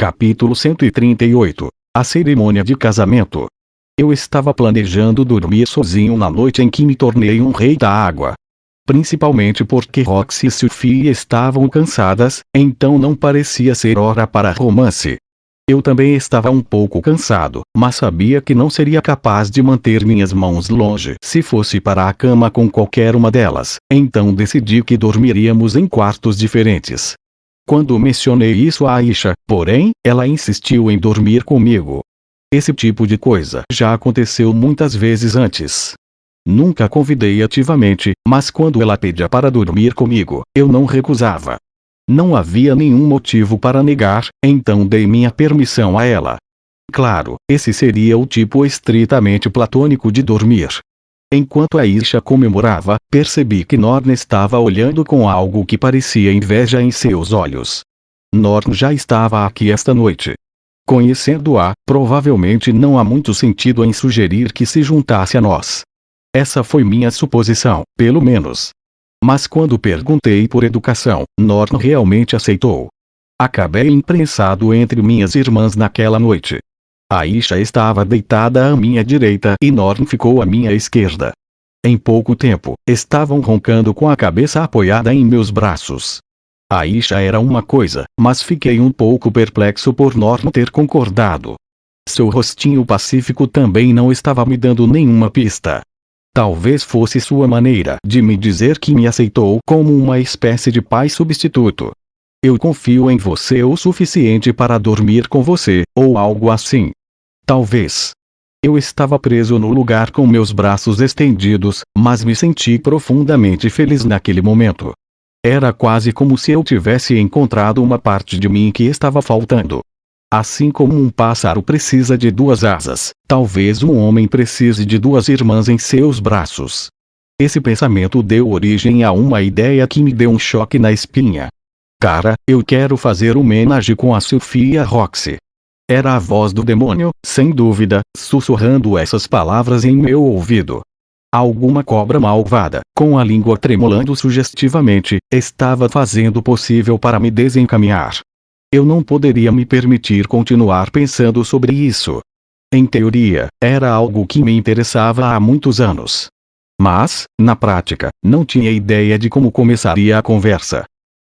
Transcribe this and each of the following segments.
Capítulo 138. A cerimônia de casamento. Eu estava planejando dormir sozinho na noite em que me tornei um rei da água. Principalmente porque Roxy e Sophie estavam cansadas, então não parecia ser hora para romance. Eu também estava um pouco cansado, mas sabia que não seria capaz de manter minhas mãos longe se fosse para a cama com qualquer uma delas, então decidi que dormiríamos em quartos diferentes. Quando mencionei isso a Aisha, porém, ela insistiu em dormir comigo. Esse tipo de coisa já aconteceu muitas vezes antes. Nunca convidei ativamente, mas quando ela pedia para dormir comigo, eu não recusava. Não havia nenhum motivo para negar, então dei minha permissão a ela. Claro, esse seria o tipo estritamente platônico de dormir. Enquanto Aisha comemorava, percebi que Norn estava olhando com algo que parecia inveja em seus olhos. Norn já estava aqui esta noite. Conhecendo-a, provavelmente não há muito sentido em sugerir que se juntasse a nós. Essa foi minha suposição, pelo menos. Mas quando perguntei por educação, Norn realmente aceitou. Acabei imprensado entre minhas irmãs naquela noite. Aisha estava deitada à minha direita e Norn ficou à minha esquerda. Em pouco tempo, estavam roncando com a cabeça apoiada em meus braços. Aisha era uma coisa, mas fiquei um pouco perplexo por Norn ter concordado. Seu rostinho pacífico também não estava me dando nenhuma pista. Talvez fosse sua maneira de me dizer que me aceitou como uma espécie de pai substituto. Eu confio em você o suficiente para dormir com você, ou algo assim. Talvez. Eu estava preso no lugar com meus braços estendidos, mas me senti profundamente feliz naquele momento. Era quase como se eu tivesse encontrado uma parte de mim que estava faltando. Assim como um pássaro precisa de duas asas, talvez um homem precise de duas irmãs em seus braços. Esse pensamento deu origem a uma ideia que me deu um choque na espinha. Cara, eu quero fazer homenagem com a Sophie e a Roxy. Era a voz do demônio, sem dúvida, sussurrando essas palavras em meu ouvido. Alguma cobra malvada, com a língua tremulando sugestivamente, estava fazendo o possível para me desencaminhar. Eu não poderia me permitir continuar pensando sobre isso. Em teoria, era algo que me interessava há muitos anos. Mas, na prática, não tinha ideia de como começaria a conversa.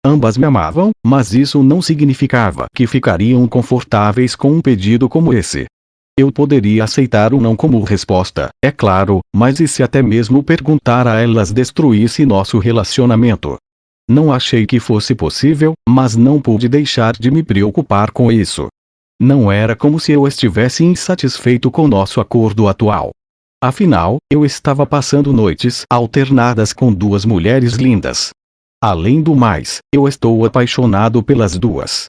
Ambas me amavam, mas isso não significava que ficariam confortáveis com um pedido como esse. Eu poderia aceitar o não como resposta, é claro, mas e se até mesmo perguntar a elas destruísse nosso relacionamento? Não achei que fosse possível, mas não pude deixar de me preocupar com isso. Não era como se eu estivesse insatisfeito com nosso acordo atual. Afinal, eu estava passando noites alternadas com duas mulheres lindas. Além do mais, eu estou apaixonado pelas duas.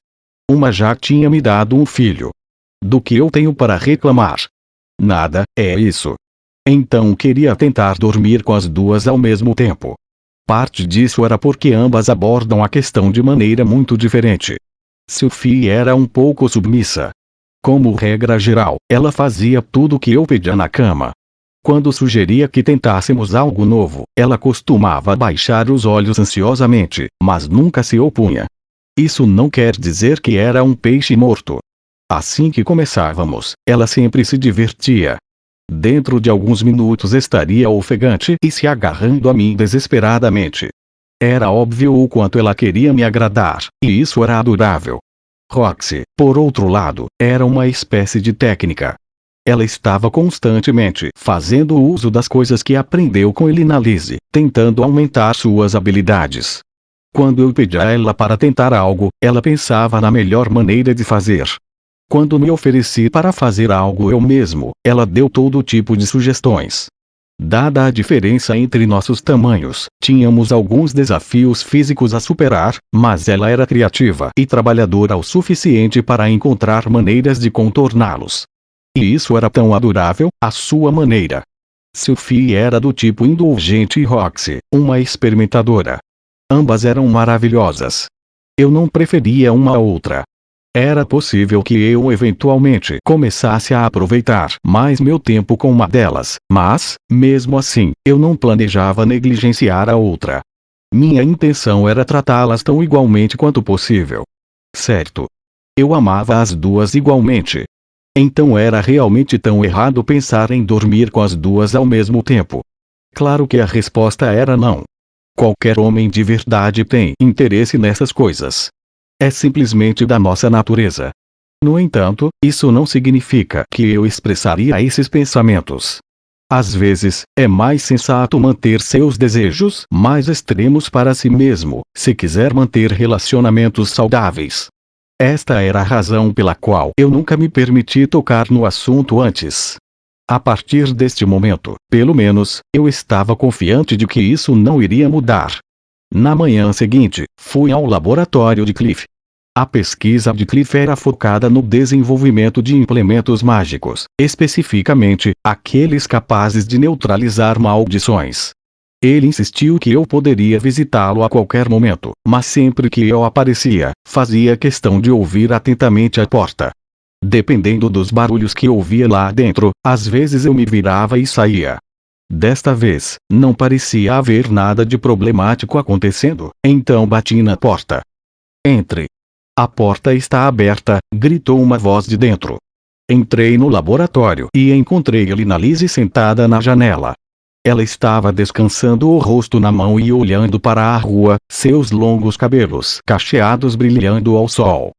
Uma já tinha me dado um filho. Do que eu tenho para reclamar? Nada, é isso. Então queria tentar dormir com as duas ao mesmo tempo. Parte disso era porque ambas abordam a questão de maneira muito diferente. Sophie era um pouco submissa. Como regra geral, ela fazia tudo o que eu pedia na cama. Quando sugeria que tentássemos algo novo, ela costumava baixar os olhos ansiosamente, mas nunca se opunha. Isso não quer dizer que era um peixe morto. Assim que começávamos, ela sempre se divertia. Dentro de alguns minutos estaria ofegante e se agarrando a mim desesperadamente. Era óbvio o quanto ela queria me agradar, e isso era adorável. Roxy, por outro lado, era uma espécie de técnica. Ela estava constantemente fazendo uso das coisas que aprendeu com Elinalise, tentando aumentar suas habilidades. Quando eu pedia a ela para tentar algo, ela pensava na melhor maneira de fazer. Quando me ofereci para fazer algo eu mesmo, ela deu todo tipo de sugestões. Dada a diferença entre nossos tamanhos, tínhamos alguns desafios físicos a superar, mas ela era criativa e trabalhadora o suficiente para encontrar maneiras de contorná-los. E isso era tão adorável, à sua maneira. Sophie era do tipo indulgente e Roxy, uma experimentadora. Ambas eram maravilhosas. Eu não preferia uma a outra. Era possível que eu eventualmente começasse a aproveitar mais meu tempo com uma delas, mas, mesmo assim, eu não planejava negligenciar a outra. Minha intenção era tratá-las tão igualmente quanto possível. Certo. Eu amava as duas igualmente. Então era realmente tão errado pensar em dormir com as duas ao mesmo tempo? Claro que a resposta era não. Qualquer homem de verdade tem interesse nessas coisas. É simplesmente da nossa natureza. No entanto, isso não significa que eu expressaria esses pensamentos. Às vezes, é mais sensato manter seus desejos mais extremos para si mesmo, se quiser manter relacionamentos saudáveis. Esta era a razão pela qual eu nunca me permiti tocar no assunto antes. A partir deste momento, pelo menos, eu estava confiante de que isso não iria mudar. Na manhã seguinte, fui ao laboratório de Cliff. A pesquisa de Cliff era focada no desenvolvimento de implementos mágicos, especificamente, aqueles capazes de neutralizar maldições. Ele insistiu que eu poderia visitá-lo a qualquer momento, mas sempre que eu aparecia, fazia questão de ouvir atentamente a porta. Dependendo dos barulhos que ouvia lá dentro, às vezes eu me virava e saía. Desta vez, não parecia haver nada de problemático acontecendo, então bati na porta. Entre. A porta está aberta, gritou uma voz de dentro. Entrei no laboratório e encontrei Elinalise sentada na janela. Ela estava descansando o rosto na mão e olhando para a rua, seus longos cabelos cacheados brilhando ao sol.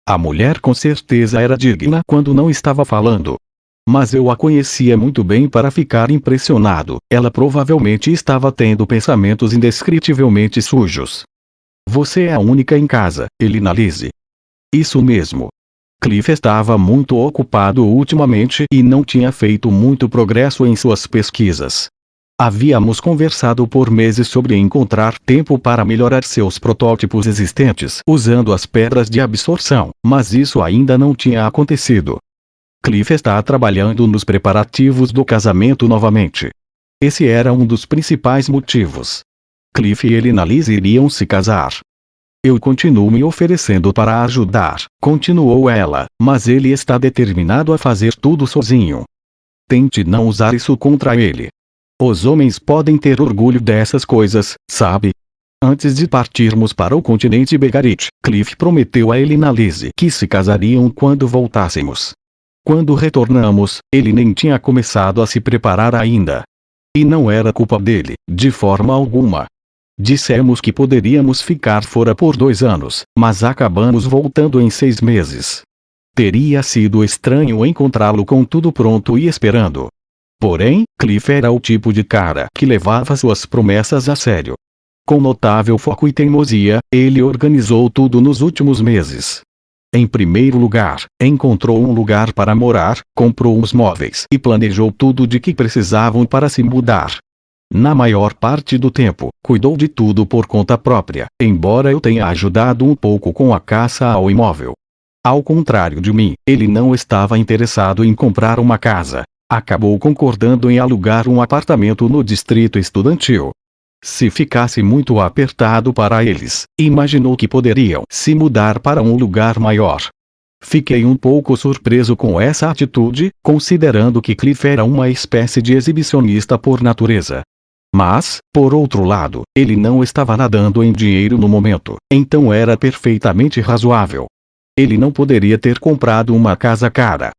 A mulher com certeza era digna quando não estava falando. Mas eu a conhecia muito bem para ficar impressionado. Ela provavelmente estava tendo pensamentos indescritivelmente sujos. Você é a única em casa, Elinalise. Isso mesmo. Cliff estava muito ocupado ultimamente e não tinha feito muito progresso em suas pesquisas. Havíamos conversado por meses sobre encontrar tempo para melhorar seus protótipos existentes usando as pedras de absorção, mas isso ainda não tinha acontecido. Cliff está trabalhando nos preparativos do casamento novamente. Esse era um dos principais motivos. Cliff e Elinalise iriam se casar. Eu continuo me oferecendo para ajudar, continuou ela, mas ele está determinado a fazer tudo sozinho. Tente não usar isso contra ele. Os homens podem ter orgulho dessas coisas, sabe? Antes de partirmos para o continente Begarit, Cliff prometeu a Elinalise que se casariam quando voltássemos. Quando retornamos, ele nem tinha começado a se preparar ainda. E não era culpa dele, de forma alguma. Dissemos que poderíamos ficar fora por 2 anos, mas acabamos voltando em 6 meses. Teria sido estranho encontrá-lo com tudo pronto e esperando. Porém, Cliff era o tipo de cara que levava suas promessas a sério. Com notável foco e teimosia, ele organizou tudo nos últimos meses. Em primeiro lugar, encontrou um lugar para morar, comprou os móveis e planejou tudo de que precisavam para se mudar. Na maior parte do tempo, cuidou de tudo por conta própria, embora eu tenha ajudado um pouco com a caça ao imóvel. Ao contrário de mim, ele não estava interessado em comprar uma casa. Acabou concordando em alugar um apartamento no distrito estudantil. Se ficasse muito apertado para eles, imaginou que poderiam se mudar para um lugar maior. Fiquei um pouco surpreso com essa atitude, considerando que Cliff era uma espécie de exibicionista por natureza. Mas, por outro lado, ele não estava nadando em dinheiro no momento, então era perfeitamente razoável. Ele não poderia ter comprado uma casa cara.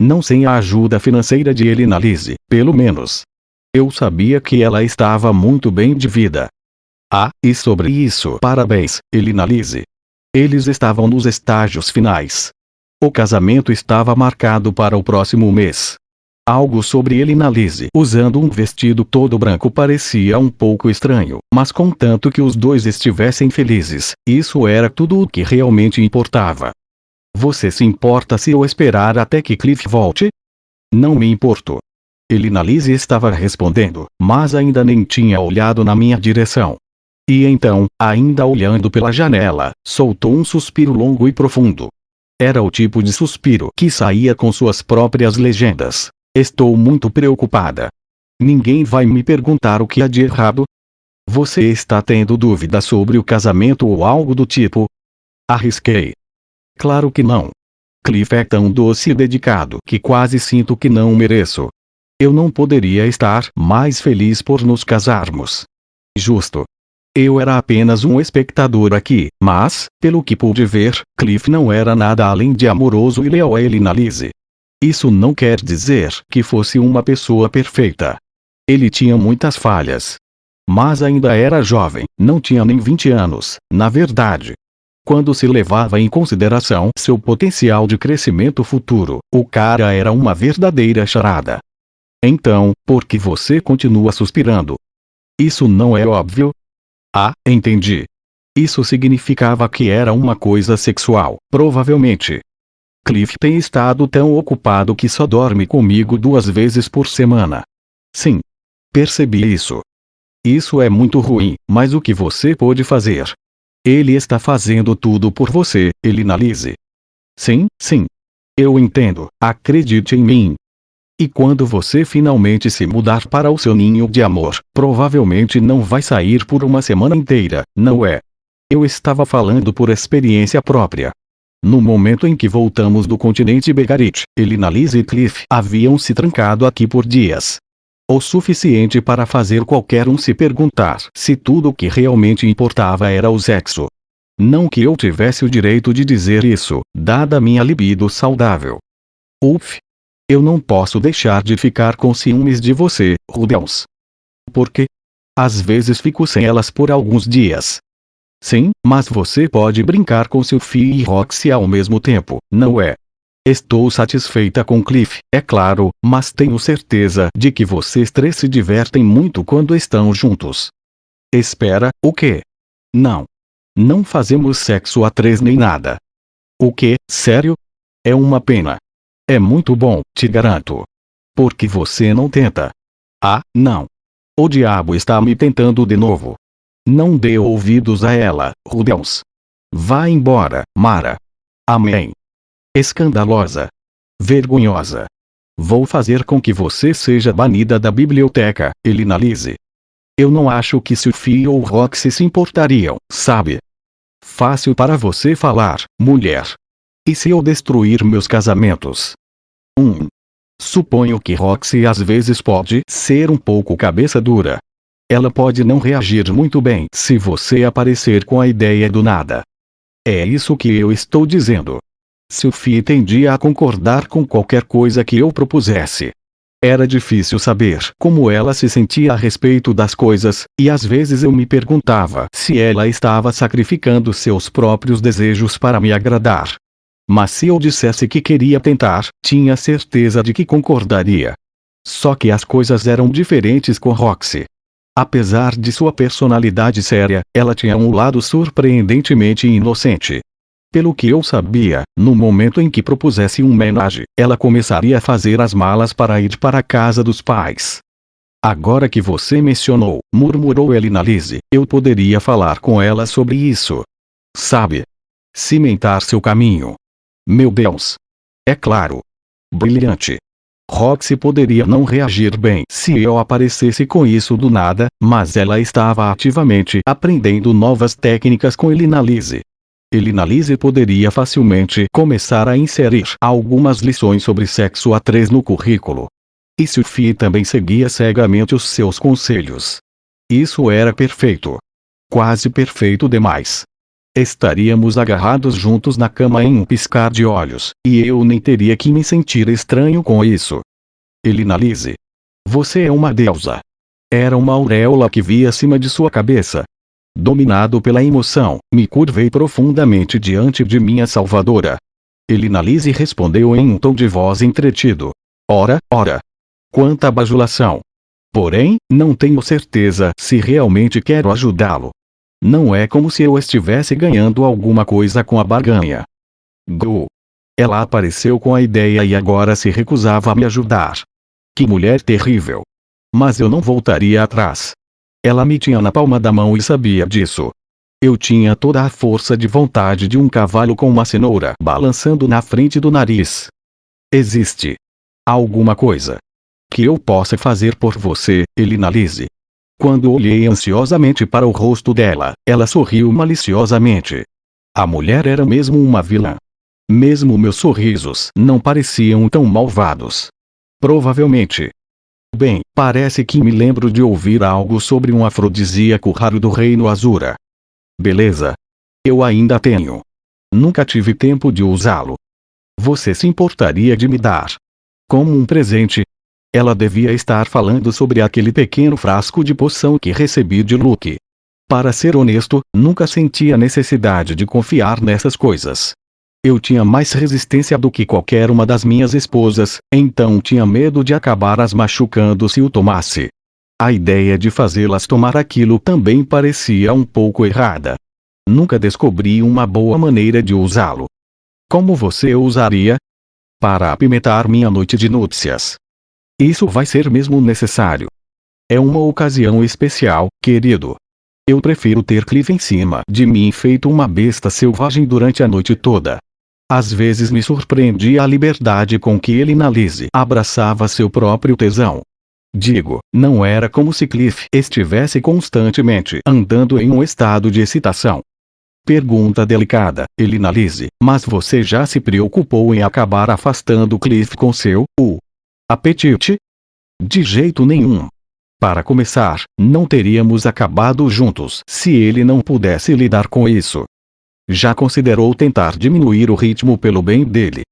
Não sem a ajuda financeira de Elinalise, pelo menos. Eu sabia que ela estava muito bem de vida. Ah, e sobre isso, parabéns, Elinalise. Eles estavam nos estágios finais. O casamento estava marcado para o próximo mês. Algo sobre Elinalise usando um vestido todo branco parecia um pouco estranho, mas contanto que os dois estivessem felizes, isso era tudo o que realmente importava. Você se importa se eu esperar até que Cliff volte? Não me importo. Elinalise estava respondendo, mas ainda nem tinha olhado na minha direção. E então, ainda olhando pela janela, soltou um suspiro longo e profundo. Era o tipo de suspiro que saía com suas próprias legendas. Estou muito preocupada. Ninguém vai me perguntar o que há de errado? Você está tendo dúvida sobre o casamento ou algo do tipo? Arrisquei. Claro que não. Cliff é tão doce e dedicado que quase sinto que não o mereço. Eu não poderia estar mais feliz por nos casarmos. Justo. Eu era apenas um espectador aqui, mas, pelo que pude ver, Cliff não era nada além de amoroso e leal a Elinalise. Isso não quer dizer que fosse uma pessoa perfeita. Ele tinha muitas falhas. Mas ainda era jovem, não tinha nem 20 anos, na verdade. Quando se levava em consideração seu potencial de crescimento futuro, o cara era uma verdadeira charada. Então, por que você continua suspirando? Isso não é óbvio? Ah, entendi. Isso significava que era uma coisa sexual, provavelmente. Cliff tem estado tão ocupado que só dorme comigo 2 vezes por semana. Sim. Percebi isso. Isso é muito ruim, mas o que você pode fazer? Ele está fazendo tudo por você, Elinalise. Sim, sim. Eu entendo, acredite em mim. E quando você finalmente se mudar para o seu ninho de amor, provavelmente não vai sair por uma semana inteira, não é? Eu estava falando por experiência própria. No momento em que voltamos do continente Begarit, Elinalise e Cliff haviam se trancado aqui por dias. O suficiente para fazer qualquer um se perguntar se tudo o que realmente importava era o sexo. Não que eu tivesse o direito de dizer isso, dada minha libido saudável. Uf! Eu não posso deixar de ficar com ciúmes de você, Rubens. Por quê? Às vezes fico sem elas por alguns dias. Sim, mas você pode brincar com Sophie e Roxy ao mesmo tempo, não é? Estou satisfeita com Cliff, é claro, mas tenho certeza de que vocês 3 se divertem muito quando estão juntos. Espera, o quê? Não. Não fazemos sexo a 3 nem nada. O quê? Sério? É uma pena. É muito bom, te garanto. Por que você não tenta? Ah, não. O diabo está me tentando de novo. Não dê ouvidos a ela, Rubens. Vá embora, Mara. Amém. Escandalosa. Vergonhosa. Vou fazer com que você seja banida da biblioteca, Elinalise. Eu não acho que Sophie ou Roxy se importariam, sabe? Fácil para você falar, mulher. E se eu destruir meus casamentos? Suponho que Roxy às vezes pode ser um pouco cabeça dura. Ela pode não reagir muito bem se você aparecer com a ideia do nada. É isso que eu estou dizendo. Sophie tendia a concordar com qualquer coisa que eu propusesse. Era difícil saber como ela se sentia a respeito das coisas, e às vezes eu me perguntava se ela estava sacrificando seus próprios desejos para me agradar. Mas se eu dissesse que queria tentar, tinha certeza de que concordaria. Só que as coisas eram diferentes com Roxy. Apesar de sua personalidade séria, ela tinha um lado surpreendentemente inocente. Pelo que eu sabia, no momento em que propusesse um homenagem, ela começaria a fazer as malas para ir para a casa dos pais. Agora que você mencionou, murmurou Elinalise, eu poderia falar com ela sobre isso. Sabe? Cimentar seu caminho. Meu Deus! É claro. Brilhante. Roxy poderia não reagir bem se eu aparecesse com isso do nada, mas ela estava ativamente aprendendo novas técnicas com Elinalise. Elinalise poderia facilmente começar a inserir algumas lições sobre sexo a 3 no currículo. E Sophie também seguia cegamente os seus conselhos. Isso era perfeito. Quase perfeito demais. Estaríamos agarrados juntos na cama em um piscar de olhos, e eu nem teria que me sentir estranho com isso. Elinalise. Você é uma deusa. Era uma auréola que via acima de sua cabeça. Dominado pela emoção, me curvei profundamente diante de minha salvadora. Elinalise respondeu em um tom de voz entretido. Ora, ora. Quanta bajulação. Porém, não tenho certeza se realmente quero ajudá-lo. Não é como se eu estivesse ganhando alguma coisa com a barganha. Go. Ela apareceu com a ideia e agora se recusava a me ajudar. Que mulher terrível. Mas eu não voltaria atrás. Ela me tinha na palma da mão e sabia disso. Eu tinha toda a força de vontade de um cavalo com uma cenoura balançando na frente do nariz. Existe alguma coisa que eu possa fazer por você, Elinalise? Quando olhei ansiosamente para o rosto dela, ela sorriu maliciosamente. A mulher era mesmo uma vilã. Mesmo meus sorrisos não pareciam tão malvados. Provavelmente. Bem, parece que me lembro de ouvir algo sobre um afrodisíaco raro do reino Azura. Beleza. Eu ainda tenho. Nunca tive tempo de usá-lo. Você se importaria de me dar como um presente? Ela devia estar falando sobre aquele pequeno frasco de poção que recebi de Luke. Para ser honesto, nunca senti a necessidade de confiar nessas coisas. Eu tinha mais resistência do que qualquer uma das minhas esposas, então tinha medo de acabar as machucando se o tomasse. A ideia de fazê-las tomar aquilo também parecia um pouco errada. Nunca descobri uma boa maneira de usá-lo. Como você o usaria? Para apimentar minha noite de núpcias. Isso vai ser mesmo necessário. É uma ocasião especial, querido. Eu prefiro ter Cliff em cima de mim feito uma besta selvagem durante a noite toda. Às vezes me surpreendia a liberdade com que ele na Lizzie abraçava seu próprio tesão. Digo, não era como se Cliff estivesse constantemente andando em um estado de excitação. Pergunta delicada, Elina Lizzie, mas você já se preocupou em acabar afastando Cliff com seu apetite? De jeito nenhum. Para começar, não teríamos acabado juntos se ele não pudesse lidar com isso. Já considerou tentar diminuir o ritmo pelo bem dele?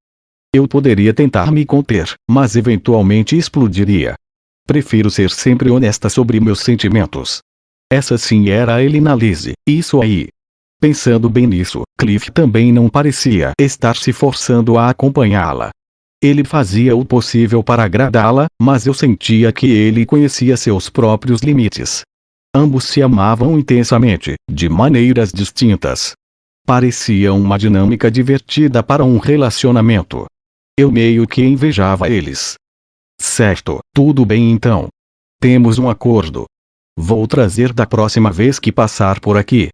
Eu poderia tentar me conter, mas eventualmente explodiria. Prefiro ser sempre honesta sobre meus sentimentos. Essa sim era a Elina Lizzie, isso aí. Pensando bem nisso, Cliff também não parecia estar se forçando a acompanhá-la. Ele fazia o possível para agradá-la, mas eu sentia que ele conhecia seus próprios limites. Ambos se amavam intensamente, de maneiras distintas. Parecia uma dinâmica divertida para um relacionamento. Eu meio que invejava eles. Certo, tudo bem então. Temos um acordo. Vou trazer da próxima vez que passar por aqui.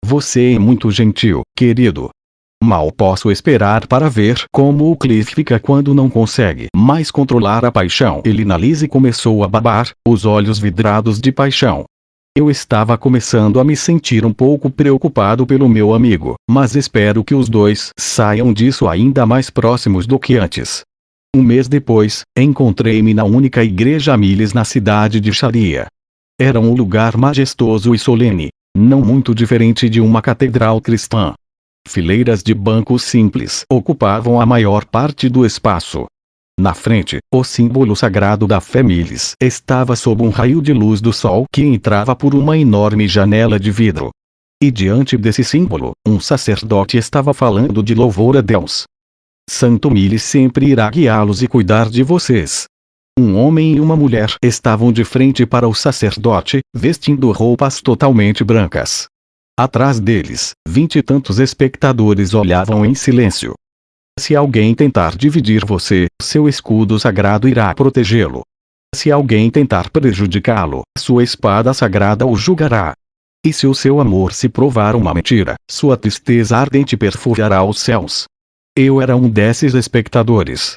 Você é muito gentil, querido. Mal posso esperar para ver como o Cliff fica quando não consegue mais controlar a paixão. Elina Lizzie começou a babar, os olhos vidrados de paixão. Eu estava começando a me sentir um pouco preocupado pelo meu amigo, mas espero que os dois saiam disso ainda mais próximos do que antes. Um mês depois, encontrei-me na única igreja Miles na cidade de Sharia. Era um lugar majestoso e solene, não muito diferente de uma catedral cristã. Fileiras de bancos simples ocupavam a maior parte do espaço. Na frente, o símbolo sagrado da fé Miles estava sob um raio de luz do sol que entrava por uma enorme janela de vidro. E diante desse símbolo, um sacerdote estava falando de louvor a Deus. Santo Miles sempre irá guiá-los e cuidar de vocês. Um homem e uma mulher estavam de frente para o sacerdote, vestindo roupas totalmente brancas. Atrás deles, 20 e tantos espectadores olhavam em silêncio. Se alguém tentar dividir você, seu escudo sagrado irá protegê-lo. Se alguém tentar prejudicá-lo, sua espada sagrada o julgará. E se o seu amor se provar uma mentira, sua tristeza ardente perfurará os céus. Eu era um desses espectadores.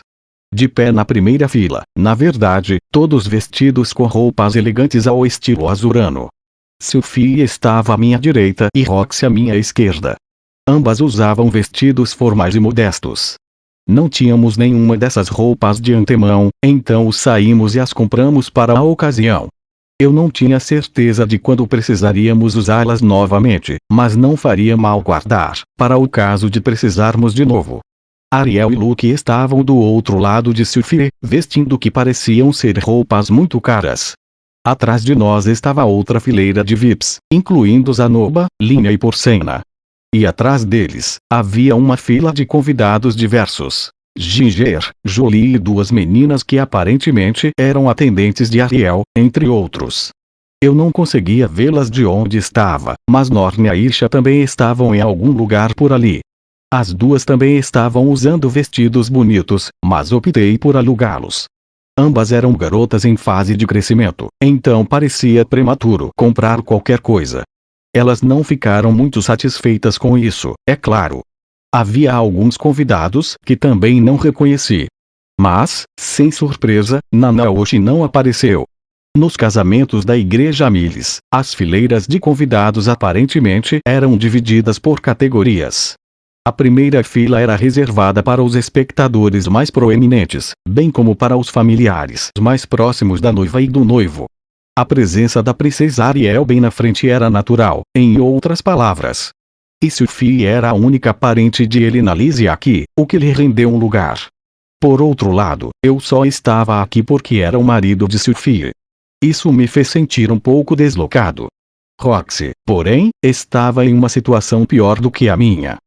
De pé na primeira fila, na verdade, todos vestidos com roupas elegantes ao estilo azurano. Sophie estava à minha direita e Roxy à minha esquerda. Ambas usavam vestidos formais e modestos. Não tínhamos nenhuma dessas roupas de antemão, então saímos e as compramos para a ocasião. Eu não tinha certeza de quando precisaríamos usá-las novamente, mas não faria mal guardar, para o caso de precisarmos de novo. Ariel e Luke estavam do outro lado de Sophie, vestindo o que pareciam ser roupas muito caras. Atrás de nós estava outra fileira de VIPs, incluindo Zanoba, Linha e Porcena. E atrás deles, havia uma fila de convidados diversos. Ginger, Jolie e duas meninas que aparentemente eram atendentes de Ariel, entre outros. Eu não conseguia vê-las de onde estava, mas Norn e Aisha também estavam em algum lugar por ali. As duas também estavam usando vestidos bonitos, mas optei por alugá-los. Ambas eram garotas em fase de crescimento, então parecia prematuro comprar qualquer coisa. Elas não ficaram muito satisfeitas com isso, é claro. Havia alguns convidados que também não reconheci. Mas, sem surpresa, Nanaoshi não apareceu. Nos casamentos da igreja Miles, as fileiras de convidados aparentemente eram divididas por categorias. A primeira fila era reservada para os espectadores mais proeminentes, bem como para os familiares mais próximos da noiva e do noivo. A presença da princesa Ariel bem na frente era natural, em outras palavras. E Sophie era a única parente de Elinalise aqui, o que lhe rendeu um lugar. Por outro lado, eu só estava aqui porque era o marido de Sophie. Isso me fez sentir um pouco deslocado. Roxy, porém, estava em uma situação pior do que a minha.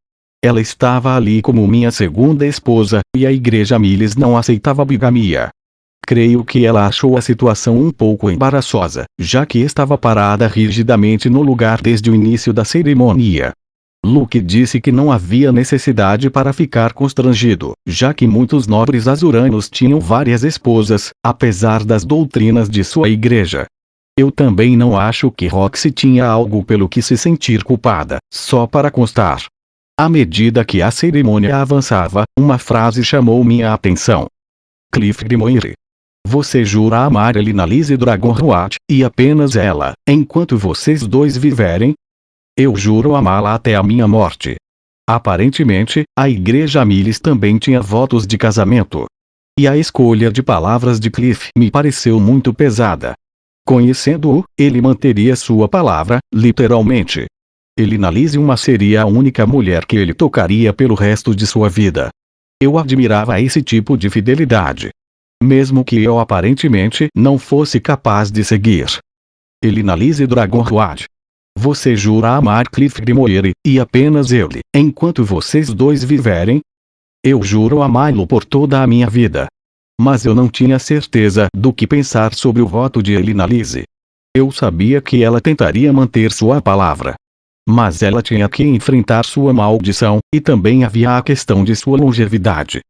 Ela estava ali como minha segunda esposa, e a igreja Miles não aceitava bigamia. Creio que ela achou a situação um pouco embaraçosa, já que estava parada rigidamente no lugar desde o início da cerimônia. Luke disse que não havia necessidade para ficar constrangido, já que muitos nobres azuranos tinham várias esposas, apesar das doutrinas de sua igreja. Eu também não acho que Roxy tinha algo pelo que se sentir culpada, só para constar. À medida que a cerimônia avançava, uma frase chamou minha atenção. Cliff Grimoire. Você jura amar Elinalise Dragonroot, e apenas ela, enquanto vocês dois viverem? Eu juro amá-la até a minha morte. Aparentemente, a igreja Miles também tinha votos de casamento. E a escolha de palavras de Cliff me pareceu muito pesada. Conhecendo-o, ele manteria sua palavra, literalmente. Elinalise seria a única mulher que ele tocaria pelo resto de sua vida. Eu admirava esse tipo de fidelidade. Mesmo que eu aparentemente não fosse capaz de seguir. Elinalise Dragonroot. Você jura amar Cliff Grimoire, e apenas ele, enquanto vocês dois viverem? Eu juro amá-lo por toda a minha vida. Mas eu não tinha certeza do que pensar sobre o voto de Elinalise. Eu sabia que ela tentaria manter sua palavra. Mas ela tinha que enfrentar sua maldição, e também havia a questão de sua longevidade.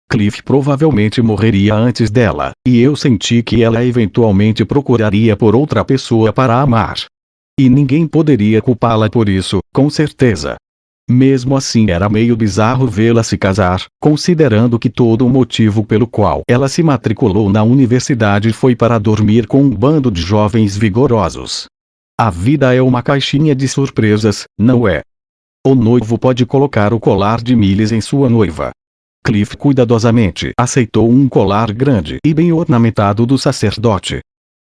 Cliff provavelmente morreria antes dela, e eu senti que ela eventualmente procuraria por outra pessoa para amar. E ninguém poderia culpá-la por isso, com certeza. Mesmo assim era meio bizarro vê-la se casar, considerando que todo o motivo pelo qual ela se matriculou na universidade foi para dormir com um bando de jovens vigorosos. A vida é uma caixinha de surpresas, não é? O noivo pode colocar o colar de Miles em sua noiva. Cliff cuidadosamente aceitou um colar grande e bem ornamentado do sacerdote.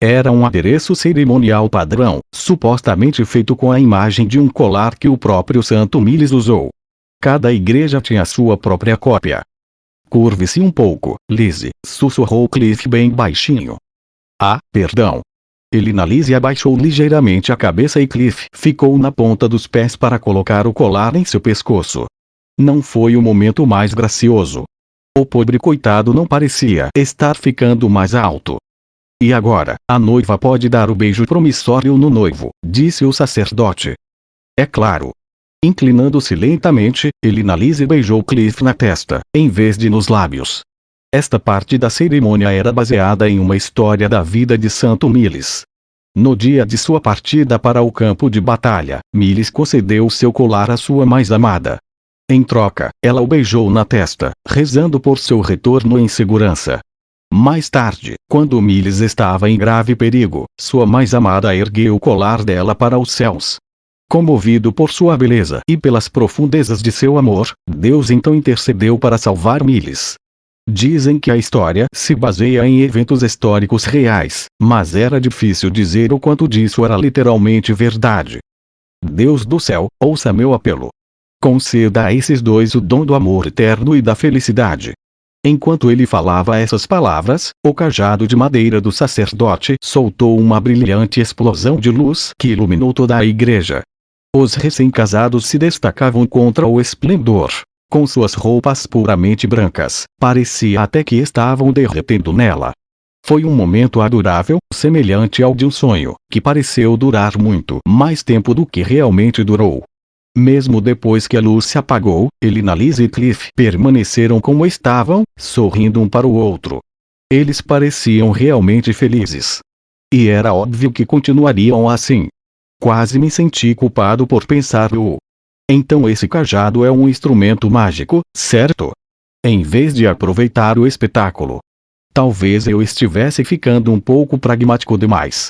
Era um adereço cerimonial padrão, supostamente feito com a imagem de um colar que o próprio Santo Miles usou. Cada igreja tinha sua própria cópia. Curve-se um pouco, Lizzie, sussurrou Cliff bem baixinho. Ah, perdão. Elinalise abaixou ligeiramente a cabeça e Cliff ficou na ponta dos pés para colocar o colar em seu pescoço. Não foi o momento mais gracioso. O pobre coitado não parecia estar ficando mais alto. E agora, a noiva pode dar o beijo promissório no noivo, disse o sacerdote. É claro. Inclinando-se lentamente, Elinalise beijou Cliff na testa, em vez de nos lábios. Esta parte da cerimônia era baseada em uma história da vida de Santo Miles. No dia de sua partida para o campo de batalha, Miles concedeu seu colar à sua mais amada. Em troca, ela o beijou na testa, rezando por seu retorno em segurança. Mais tarde, quando Miles estava em grave perigo, sua mais amada ergueu o colar dela para os céus. Comovido por sua beleza e pelas profundezas de seu amor, Deus então intercedeu para salvar Miles. Dizem que a história se baseia em eventos históricos reais, mas era difícil dizer o quanto disso era literalmente verdade. Deus do céu, ouça meu apelo. Conceda a esses dois o dom do amor eterno e da felicidade. Enquanto ele falava essas palavras, o cajado de madeira do sacerdote soltou uma brilhante explosão de luz que iluminou toda a igreja. Os recém-casados se destacavam contra o esplendor. Com suas roupas puramente brancas, parecia até que estavam derretendo nela. Foi um momento adorável, semelhante ao de um sonho, que pareceu durar muito mais tempo do que realmente durou. Mesmo depois que a luz se apagou, Elinalise e Cliff permaneceram como estavam, sorrindo um para o outro. Eles pareciam realmente felizes. E era óbvio que continuariam assim. Quase me senti culpado por pensar-o. Então esse cajado é um instrumento mágico, certo? Em vez de aproveitar o espetáculo. Talvez eu estivesse ficando um pouco pragmático demais.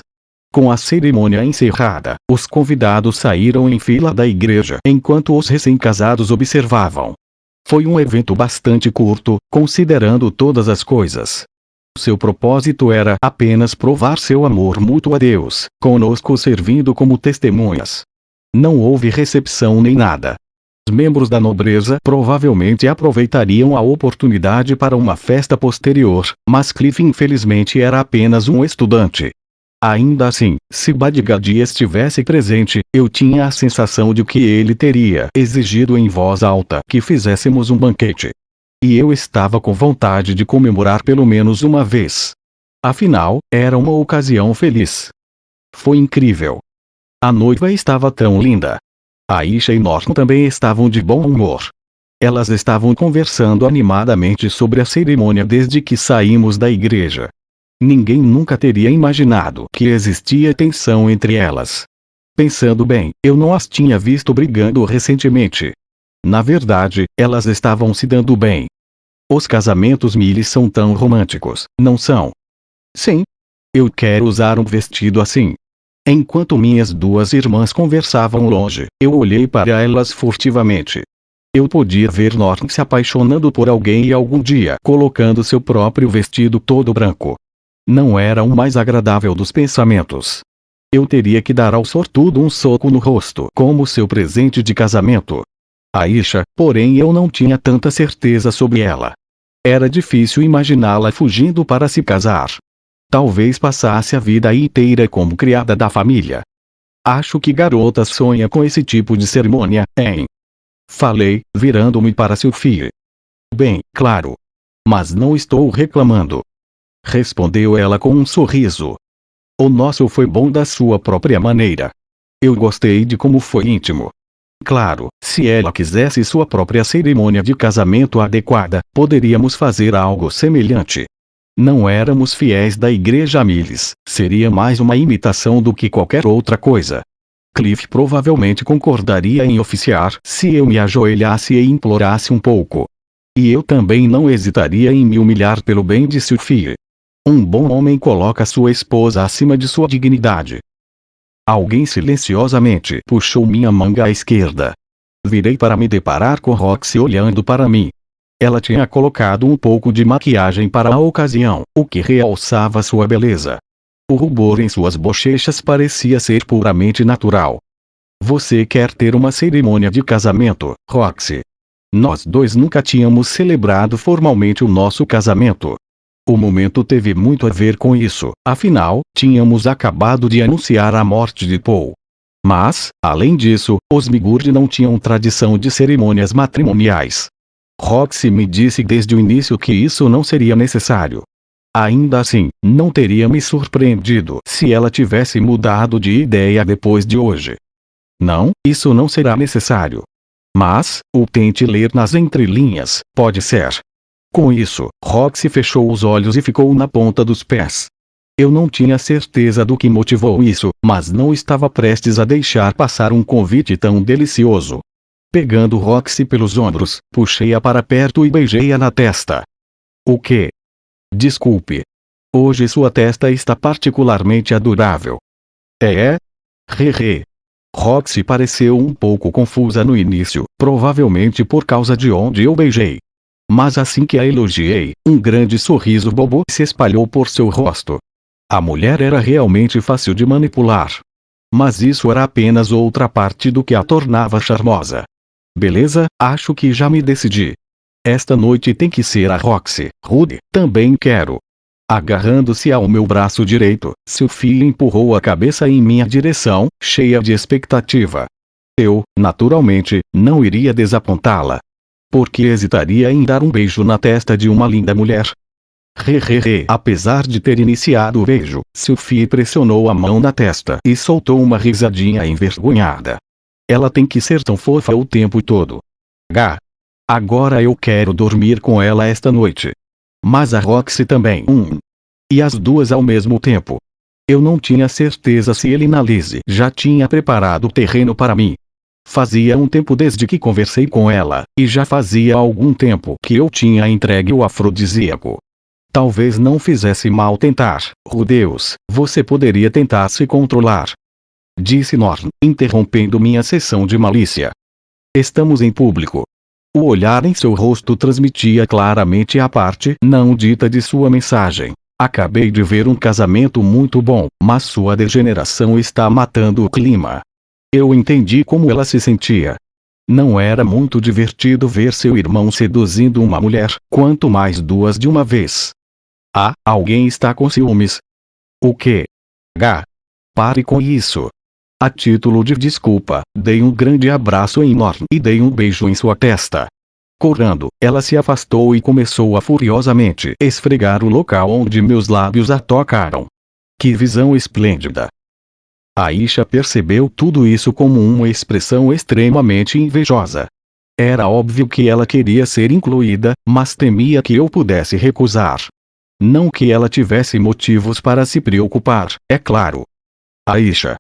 Com a cerimônia encerrada, os convidados saíram em fila da igreja enquanto os recém-casados observavam. Foi um evento bastante curto, considerando todas as coisas. Seu propósito era apenas provar seu amor mútuo a Deus, conosco servindo como testemunhas. Não houve recepção nem nada. Os membros da nobreza provavelmente aproveitariam a oportunidade para uma festa posterior, mas Cliff infelizmente era apenas um estudante. Ainda assim, se Badgadi estivesse presente, eu tinha a sensação de que ele teria exigido em voz alta que fizéssemos um banquete. E eu estava com vontade de comemorar pelo menos uma vez. Afinal, era uma ocasião feliz. Foi incrível. A noiva estava tão linda. Aisha e Norton também estavam de bom humor. Elas estavam conversando animadamente sobre a cerimônia desde que saímos da igreja. Ninguém nunca teria imaginado que existia tensão entre elas. Pensando bem, eu não as tinha visto brigando recentemente. Na verdade, elas estavam se dando bem. Os casamentos Millie são tão românticos, não são? Sim. Eu quero usar um vestido assim. Enquanto minhas duas irmãs conversavam longe, eu olhei para elas furtivamente. Eu podia ver Norton se apaixonando por alguém e algum dia colocando seu próprio vestido todo branco. Não era o mais agradável dos pensamentos. Eu teria que dar ao sortudo um soco no rosto como seu presente de casamento. Aisha, porém eu não tinha tanta certeza sobre ela. Era difícil imaginá-la fugindo para se casar. Talvez passasse a vida inteira como criada da família. Acho que garota sonha com esse tipo de cerimônia, hein? Falei, virando-me para Sophie. Bem, claro. Mas não estou reclamando. Respondeu ela com um sorriso. O nosso foi bom da sua própria maneira. Eu gostei de como foi íntimo. Claro, se ela quisesse sua própria cerimônia de casamento adequada, poderíamos fazer algo semelhante. Não éramos fiéis da igreja Mills, seria mais uma imitação do que qualquer outra coisa. Cliff provavelmente concordaria em oficiar se eu me ajoelhasse e implorasse um pouco. E eu também não hesitaria em me humilhar pelo bem de Sophie. Um bom homem coloca sua esposa acima de sua dignidade. Alguém silenciosamente puxou minha manga à esquerda. Virei para me deparar com Roxy olhando para mim. Ela tinha colocado um pouco de maquiagem para a ocasião, o que realçava sua beleza. O rubor em suas bochechas parecia ser puramente natural. Você quer ter uma cerimônia de casamento, Roxy? Nós dois nunca tínhamos celebrado formalmente o nosso casamento. O momento teve muito a ver com isso, afinal, tínhamos acabado de anunciar a morte de Paul. Mas, além disso, os Migurd não tinham tradição de cerimônias matrimoniais. Roxy me disse desde o início que isso não seria necessário. Ainda assim, não teria me surpreendido se ela tivesse mudado de ideia depois de hoje. Não, isso não será necessário. Mas, o tente ler nas entrelinhas, pode ser. Com isso, Roxy fechou os olhos e ficou na ponta dos pés. Eu não tinha certeza do que motivou isso, mas não estava prestes a deixar passar um convite tão delicioso. Pegando Roxy pelos ombros, puxei-a para perto e beijei-a na testa. O quê? Desculpe. Hoje sua testa está particularmente adorável. É? Hehe. Roxy pareceu um pouco confusa no início, provavelmente por causa de onde eu beijei. Mas assim que a elogiei, um grande sorriso bobo se espalhou por seu rosto. A mulher era realmente fácil de manipular. Mas isso era apenas outra parte do que a tornava charmosa. Beleza, acho que já me decidi. Esta noite tem que ser a Roxy. Rude, também quero. Agarrando-se ao meu braço direito, Sophie empurrou a cabeça em minha direção, cheia de expectativa. Eu, naturalmente, não iria desapontá-la. Por que hesitaria em dar um beijo na testa de uma linda mulher? Apesar de ter iniciado o beijo, Sophie pressionou a mão na testa e soltou uma risadinha envergonhada. Ela tem que ser tão fofa o tempo todo. Agora eu quero dormir com ela esta noite. Mas a Roxy também. E as duas ao mesmo tempo. Eu não tinha certeza se Elinalise já tinha preparado o terreno para mim. Fazia um tempo desde que conversei com ela, e já fazia algum tempo que eu tinha entregue o afrodisíaco. Talvez não fizesse mal tentar. Rudeus, você poderia tentar se controlar. Disse Norn, interrompendo minha sessão de malícia. Estamos em público. O olhar em seu rosto transmitia claramente a parte não dita de sua mensagem. Acabei de ver um casamento muito bom, mas sua degeneração está matando o clima. Eu entendi como ela se sentia. Não era muito divertido ver seu irmão seduzindo uma mulher, quanto mais duas de uma vez. Ah, alguém está com ciúmes. O quê? Pare com isso. A título de desculpa, dei um grande abraço em Norn e dei um beijo em sua testa. Correndo, ela se afastou e começou a furiosamente esfregar o local onde meus lábios a tocaram. Que visão esplêndida! Aisha percebeu tudo isso como uma expressão extremamente invejosa. Era óbvio que ela queria ser incluída, mas temia que eu pudesse recusar. Não que ela tivesse motivos para se preocupar, é claro. Aisha.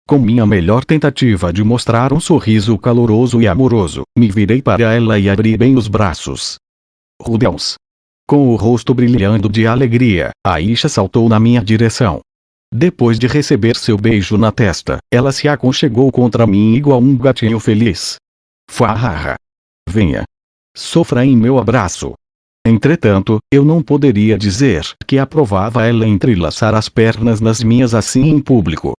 Com minha melhor tentativa de mostrar um sorriso caloroso e amoroso, me virei para ela e abri bem os braços. Rudeus. Com o rosto brilhando de alegria, Aisha saltou na minha direção. Depois de receber seu beijo na testa, ela se aconchegou contra mim igual um gatinho feliz. Fahaha. Venha. Sofra em meu abraço. Entretanto, eu não poderia dizer que aprovava ela entrelaçar as pernas nas minhas assim em público.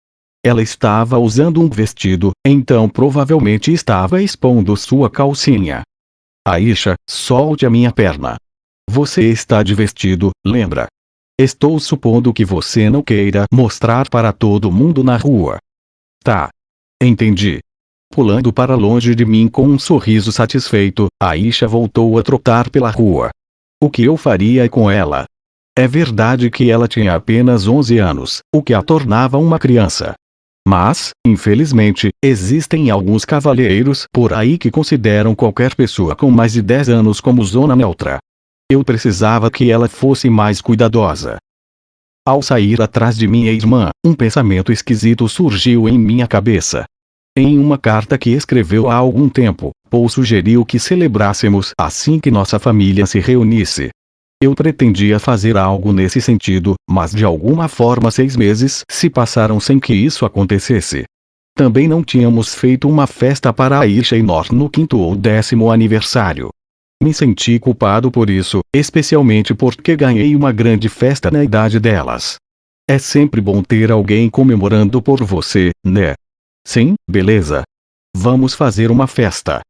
Ela estava usando um vestido, então provavelmente estava expondo sua calcinha. Aisha, solte a minha perna. Você está de vestido, lembra? Estou supondo que você não queira mostrar para todo mundo na rua. Tá. Entendi. Pulando para longe de mim com um sorriso satisfeito, Aisha voltou a trotar pela rua. O que eu faria com ela? É verdade que ela tinha apenas 11 anos, o que a tornava uma criança. Mas, infelizmente, existem alguns cavalheiros por aí que consideram qualquer pessoa com mais de 10 anos como zona neutra. Eu precisava que ela fosse mais cuidadosa. Ao sair atrás de minha irmã, um pensamento esquisito surgiu em minha cabeça. Em uma carta que escreveu há algum tempo, Paul sugeriu que celebrássemos assim que nossa família se reunisse. Eu pretendia fazer algo nesse sentido, mas de alguma forma 6 meses se passaram sem que isso acontecesse. Também não tínhamos feito uma festa para Aisha e Norn no 5º ou 10º aniversário. Me senti culpado por isso, especialmente porque ganhei uma grande festa na idade delas. É sempre bom ter alguém comemorando por você, né? Sim, beleza. Vamos fazer uma festa.